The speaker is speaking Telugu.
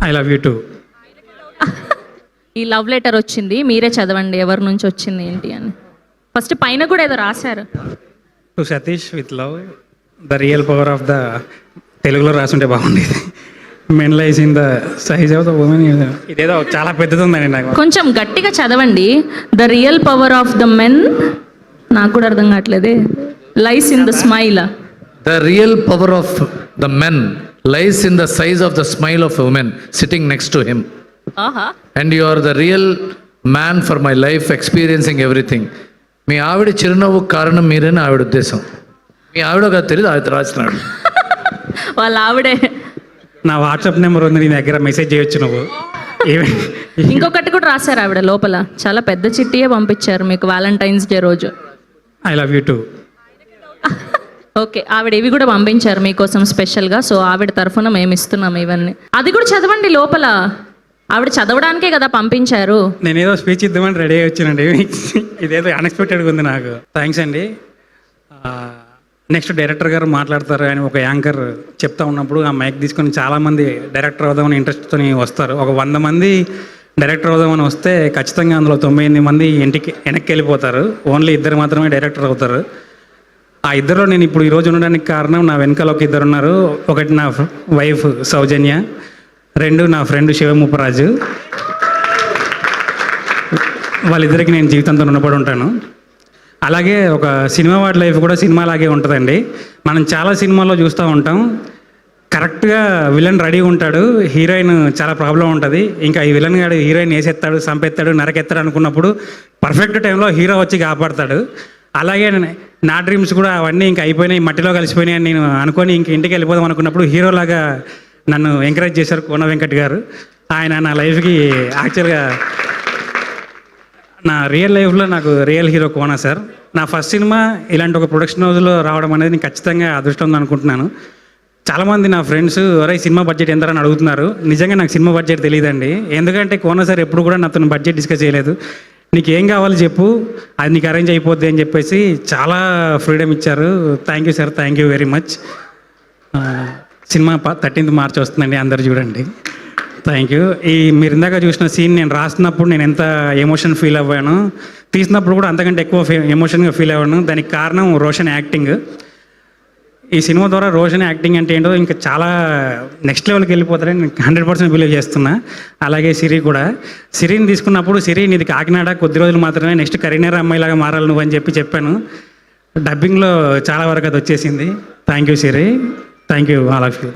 I love you two. ఈ లవ్ లెటర్ వచ్చింది, మీరే చదవండి ఎవరి నుంచి వచ్చింది ఏంటి అని. ఫస్ట్ పైన కూడా ఏదో రాశారు. To Satish with love, the real power of the, తెలుగులో రాసుంటే బాగుండేది. Men lies in the size of the women. ఇదేదో చాలా పెద్దది ఉందండి నాకు. కొంచెం గట్టిగా చదవండి. The real power of the men, నాకు కూడా అర్థం కావట్లేదే. Lies in the smile. The real power of the men lies in the size of the smile of a woman sitting next to him. ఆహా, And you are the real man for my life, experiencing everything. మీ ఆవిడ చిరునవ్వు కారణం మీరేనా ఆవిడ ఉద్దేశం. మీ ఆవిడ కాదు తెలియదు, ఆవిడ రాసినాడు. వాళ్ళ ఆవిడే. నా వాట్సాప్ నెంబర్ ఉంది, నీ దగ్గర మెసేజ్ చేయొచ్చు నువ్వు. ఇంకొకటి కూడా రాశారు ఆవిడ లోపల, చాలా పెద్ద చిట్టియే పంపించారు మీకు వ్యాలంటైన్స్ డే రోజు. I love you two. Okay, ఆవిడ ఇవి కూడా పంపించారు మీకోసం స్పెషల్గా. సో ఆవిడ తరఫున మేము ఇస్తున్నాం ఇవన్నీ. అది కూడా చదవండి లోపల, ఆవిడ చదవడానికే కదా పంపించారు. నేను ఏదో స్పీచ్ ఇద్దామని రెడీ అయ్యి వచ్చానండి. ఇదేదో అన్ఎక్స్పెక్టెడ్గా ఉంది నాకు. థ్యాంక్స్ అండి. నెక్స్ట్ డైరెక్టర్ గారు మాట్లాడతారు అని ఒక యాంకర్ చెప్తా ఉన్నప్పుడు ఆ మైక్ తీసుకొని చాలామంది డైరెక్టర్ అవుదామని ఇంట్రెస్ట్తో వస్తారు. ఒక 100 మంది డైరెక్టర్ అవుదామని వస్తే ఖచ్చితంగా అందులో 98 మంది ఇంటికి వెనక్కి వెళ్ళిపోతారు. ఓన్లీ 2 మాత్రమే డైరెక్టర్ అవుతారు. ఆ ఇద్దరులో నేను ఇప్పుడు ఈరోజు ఉండడానికి కారణం, నా వెనకాల ఒక 2 ఉన్నారు. ఒకటి నా వైఫ్ సౌజన్య, 2 నా ఫ్రెండ్ శివముప్పరాజు. వాళ్ళిద్దరికి నేను జీవితంతో రుణపడి ఉంటాను. అలాగే ఒక సినిమా వాడి లైఫ్ కూడా సినిమా లాగే ఉంటుందండి. మనం చాలా సినిమాల్లో చూస్తూ ఉంటాం, కరెక్ట్గా విలన్ రెడీ ఉంటాడు, హీరోయిన్ చాలా ప్రాబ్లం ఉంటుంది. ఇంకా ఈ విలన్ గాడు హీరోయిన్ వేసేస్తాడు, చంపేస్తాడు, నరకెత్తాడు అనుకున్నప్పుడు పర్ఫెక్ట్ టైంలో హీరో వచ్చి కాపాడతాడు. అలాగే నా డ్రీమ్స్ కూడా అవన్నీ ఇంకా అయిపోయినాయి, మట్టిలో కలిసిపోయినాయి అని నేను అనుకొని ఇంక ఇంటికి వెళ్ళిపోదాం అనుకున్నప్పుడు హీరోలాగా నన్ను ఎంకరేజ్ చేశారు కోన వెంకట్ గారు. ఆయన నా లైఫ్కి యాక్చువల్గా నా రియల్ లైఫ్లో నాకు రియల్ హీరో కోన సార్. నా ఫస్ట్ సినిమా ఇలాంటి ఒక ప్రొడక్షన్ హౌస్లో రావడం అనేది నేను ఖచ్చితంగా అదృష్టం ఉంది అనుకుంటున్నాను. చాలామంది నా ఫ్రెండ్స్ ఒరే సినిమా బడ్జెట్ ఎంత అని అడుగుతున్నారు. నిజంగా నాకు సినిమా బడ్జెట్ తెలియదండి, ఎందుకంటే కోన సార్ ఎప్పుడు కూడా నాతో బడ్జెట్ డిస్కస్ చేయలేదు. నీకు ఏం కావాలి చెప్పు, అది నీకు అరేంజ్ అయిపోద్ది అని చెప్పేసి చాలా ఫ్రీడమ్ ఇచ్చారు. Thank you sir, thank you very much. Cinema 13th March వస్తుందండి, అందరు చూడండి. Thank you. మీరు ఇందాక చూసిన సీన్ నేను రాస్తున్నప్పుడు నేను ఎంత ఎమోషన్ ఫీల్ అవ్వాను, తీసినప్పుడు కూడా అంతకంటే ఎక్కువ ఎమోషన్గా ఫీల్ అవ్వాను. దానికి కారణం రోషన్ యాక్టింగ్. ఈ సినిమా ద్వారా రోషన్ యాక్టింగ్ అంటే ఏంటో ఇంకా చాలా నెక్స్ట్ లెవెల్కి వెళ్ళిపోతారని నేను 100% బిలీవ్ చేస్తున్నా. అలాగే సిరి కూడా, సిరిని తీసుకున్నప్పుడు సిరి నీది కాకినాడ కొద్ది రోజులు మాత్రమే, నెక్స్ట్ కరీంనగర్ అమ్మాయిలాగా మారాలి నువ్వు అని చెప్పాను. డబ్బింగ్లో చాలా వరకు అది వచ్చేసింది. Thank you Siri, thank you all of you.